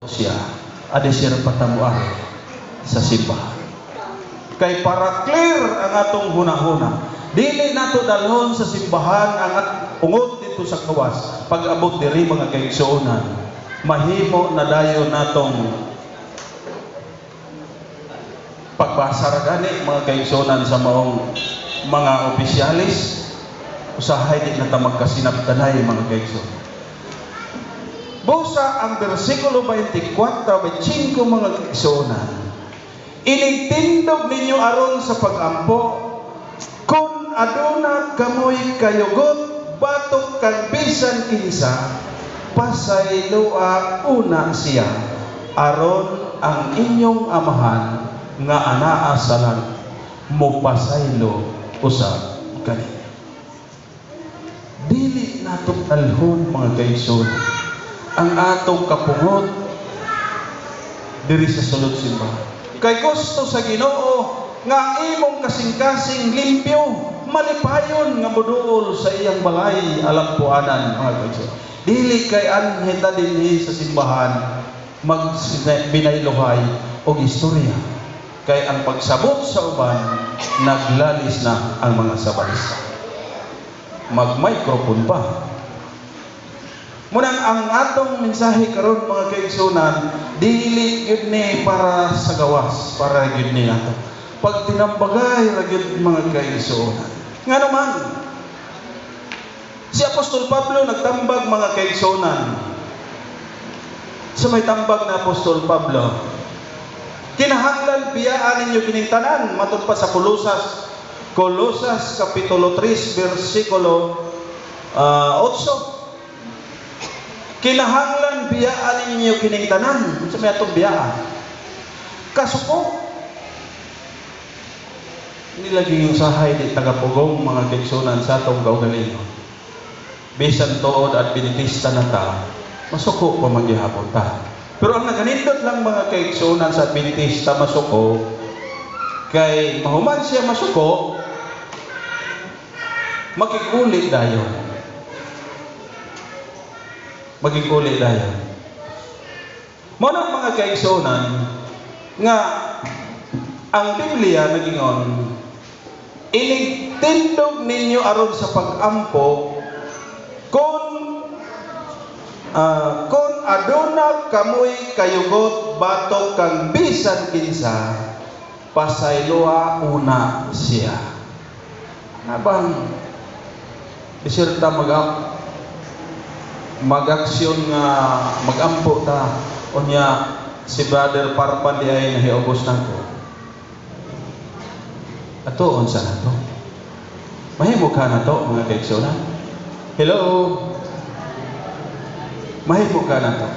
siya adi siya patamuan sa simbahan. Kay para clear ang atong hunahuna, dili nato dalhon sa simbahan ang ungot dito sa kawas. Pag abot diri mga kaigsuonan, mahimo na dayon natong pagbasa ra gani mga kaigsuonan sa maong mga opisyalis, usahay di na ta magkasinabtanay mga kaigsuonan. Busa ang bersikulo 24, 25 mga kaigsuonan, inigtindog ninyo aron sa pagampo, kung aduna kamoy kayugot, batok kang bisan kinsa, pasayloa una siya, aron ang inyong amahan nga anaa sa langit, mo pasaylo usab kani. Dili natong dalhon mga kaigsuonan ang atong kapungot diri sa sulod simbahan. Kay gusto sa Ginoo nga imong kasing-kasing limpyo, malipayon nga moduol sa iyang balay alampuanan mga kaigsuonan. Dili kay anheta dinhi sa simbahan magbinaylohay og istorya. Kay ang pagsabot sa uban naglalis na ang mga sabalista. Mag-microphone pa. Munang ang atong mensahe karon mga kaigsuonan, dili gyud ni para sa gawas, para gyud ni ato pag tinambagay ra gyud mga kaigsuonan. Nga naman si Apostol Pablo nagtambag mga kaigsuonan. Sa may tambag na Apostol Pablo, kinahanglan biyaan ninyo kining tanan matud pa sa Kolosas kapitulo 3 bersikulo 8. Kinahanglan biyaan ninyo kining tanan. Sa may atong biyaan, kasuko nilagi yung sahay di tagapugong mga kaigsuonan sa atong kaugalingon. Bisan tuod at Adventista na ta, masuko pa magyapon ta. Pero ang naganindot lang mga kaigsuonan sa Adventista masuko, kay mahuman siya masuko, makikuli dayon. Magiguli dayon. Muna mga kaigsuonan nga ang Biblia nagingon, inigtindog ninyo aron sa pagampo, kung aduna kamoy kayugot, batok kang bisan kinsa, pasayloa una siya. Nabang isirta mag-aksyon nga magampo ta, unya si Brother Parpan di ay nahiubos nako. Ato unsa nato? Mahimo ka nato mga kaigsuonan? Hello. Mahimo ka nato.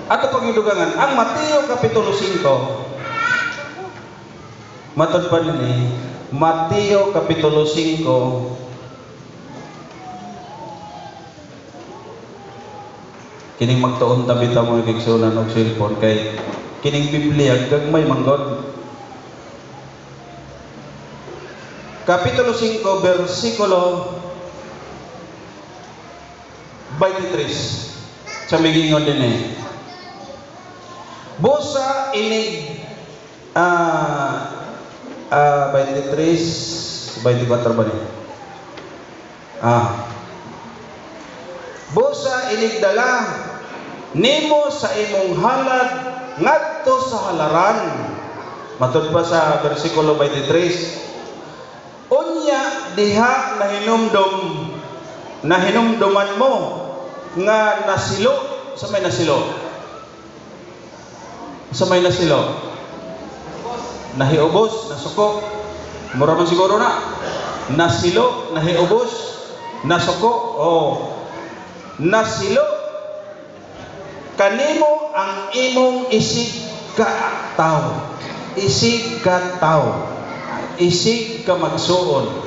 Ato pagidugangan ang Mateo kapitulo 5. Matod pa ni Mateo kapitulo 5. Kining magtuon ta bitaw mga kaigsuonan og cellphone kay kining Biblia gagmay manggod. Kapitulo 5 bersikulo 23. Sa migingon din busa inig 23 24 ba ni? Busa inigdala nimo sa imong halad ngadto sa halaran. Matud pa sa bersikulo 23, unya diha nahinumduman mo nga nasilo. Sa may nasilo? Sa may nasilo? Nahiubos, nasuko. Mura man siguro na. Nasilo, nahiubos, nasuko. Nasilo kanimo ang imong isig ka tao. Isig ka tao. Isig ka magsuon.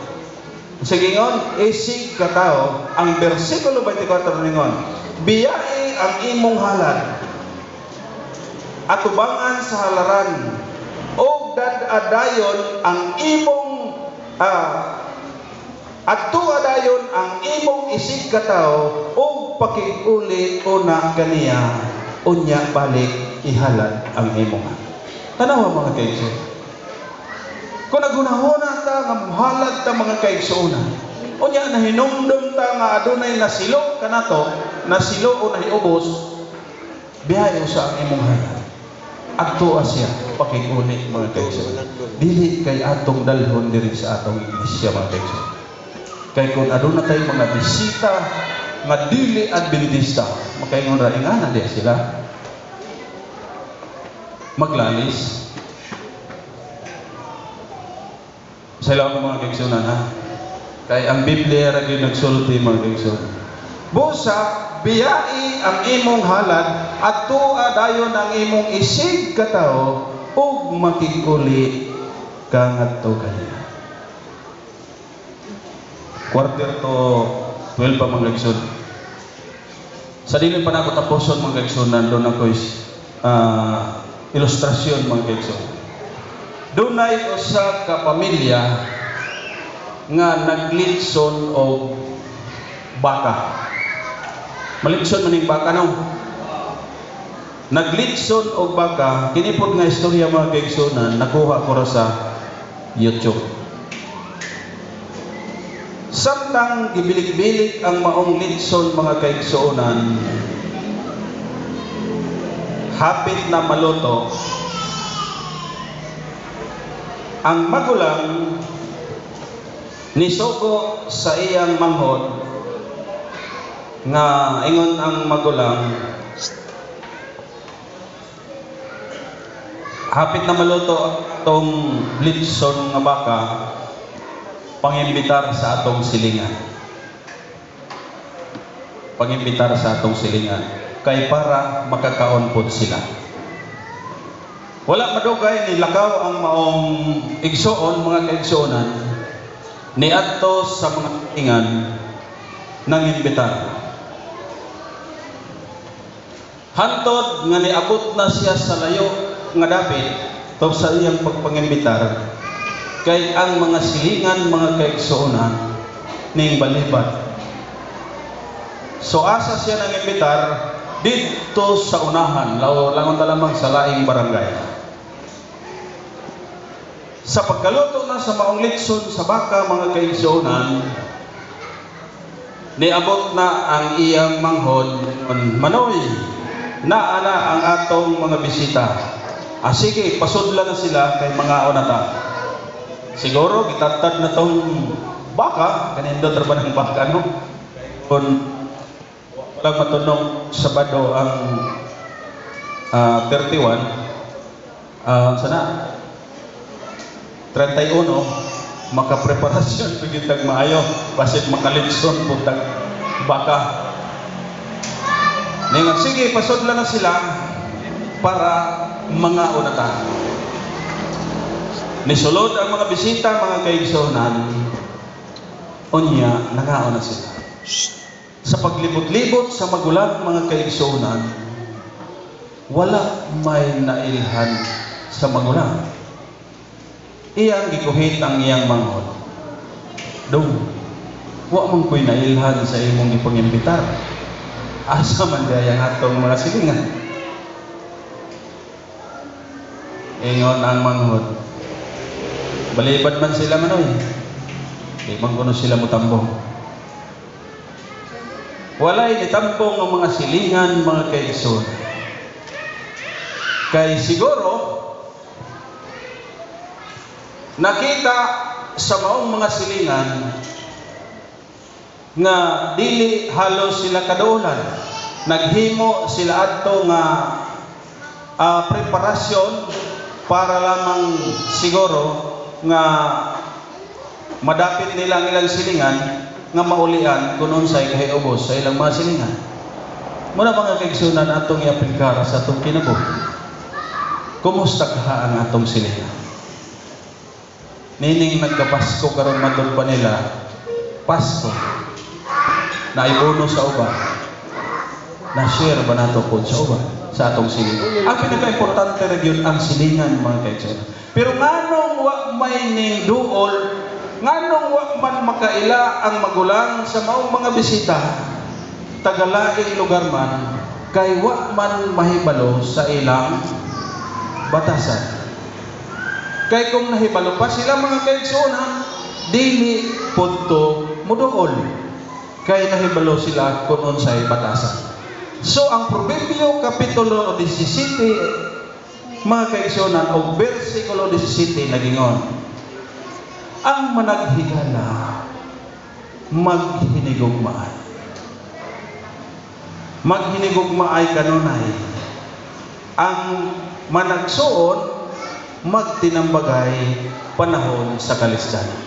Sige ngon, isig ka tao. Ang bersikulo 24 ningon, biyai ang imong halad, atubangan sa halaran, o dadadayon ang imong adto adayon ang imong isig ka tao, o pakiguli una kaniya unya balik ihalad ang imo nga. Tanawa mga kaigsoon. Kung nagunahuna ta nga muhalad ta mga kaigsoon, unya na hinumdum ta nga adunay nasilo kanato, nasilo o nahiubos, biyayo sa ang imong halad. Adto siya pakiguli mga kaigsoon. Dili kay atong dalhon diri sa atong iglesia mga kaigsoon. Kay kung aduna tay mga bisita nga dili adventista, makaingon ra ingana di sila maglalis. Sa ilaw mga kaigsunan ha. Kay ang Biblia ra gyud nagsulti mga kaigsunan. Busa biyai ang imong halad at tuwa dayon ang imong isig katao ug makiguli ka ngadto kaniya. Quarter to 12 pa mga kaigsunan. Sa dili pa nako tapuson mga kaigsunan, doon ako ilustrasyon mga kaigsunan. Dunay usa ka pamilya nga naglitson og baka. Malitson maning baka no. Naglitson og baka, kini pod nga istorya mga kaigsunan, nakuha ko ra sa YouTube. Samtang gibilik-bilik ang maong litson mga kaigsuonan, hapit na maluto, ang magulang nisugo sa iyang manghod nga ingon ang magulang, hapit na maluto tong litson nga baka, pangimbitar sa atong silingan. Pangimbitar sa atong silingan. Kay para makakaon pod sila. Wala madugay ni lakaw ang maong igsoon mga kaigsuonan ni adto sa mga silingan nang imbitar. Hantod nga niabot na siya sa layo nga dapit to sa iyang pagpangimbitar. Kay ang mga silingan mga kaigsuonan ning balibad. So asa siya nang imbitar dito sa unahan, langon ta lamang sa laing barangay. Sa pagkaluto na sa maong litson sa baka mga kaigsuonan, niabot na ang iyang manghod, manoy, naana ang atong mga bisita. Sige, pasudla na sila kay mga onata. Siguro gitatad na tong baka, kanindo trabaho ng baka no. Kung lang matunog Sabado ang 31 sana 31 makapreparasyon pagitag maayo basit makalitson putag baka. Ningon sige pasudla na sila para mga unata. Nisulod ang mga bisita, mga kaigsuonan, unya, nangaon na sila. Sa paglibot-libot sa magulang mga kaigsuonan, wala may nailhan sa magulang. Iyang gikuhit ang iyang manghod. Dong, wa man ko'y nailhan sa imong ipangimbitar. Asa man dayang atong mga silingan. Ingon ang manghod. Balibad man sila manoy. Di man kuno sila mutambong. Walay nitambong ang mga silingan mga kaigsoon. Kay siguro nakita sa maong mga silingan nga dili halos sila kadulan. Naghimo sila adto nga preparasyon para lamang siguro nga madapit nila ang ilang silingan nga maulian kung unsay kahiubos sa ilang mga silingan. Muna mga kaigsuonan atong i-aplikar sa atong kinabuhi. Kumusta ka ang atong silingan? Nining nagkapasko karon madul pa nila Pasko na ibono sa uban. Na-share ba nato po sa uban sa atong silingan? Ang pinaka-importante ra gyud ang silingan mga kaigsuonan. Pero nganong wa may ning duol, nganong wa man makaila ang magulang sa maong mga bisita, tagalaing lugar man, kay wa man mahibalo sa ilang batasan. Kay kung nahibalo pa sila mga kaigsuonan, dili punto muduol. Kay nahibalo sila kung unsay batasan. So ang Proverbio Kapitulo 17, mga kaigsuonan, o versikulo 17 nagingon, ang managhigala maghinigugmaan. Maghinigugmaay kanunay. Ang managsuon magtinambagay panahon sa kalisdan.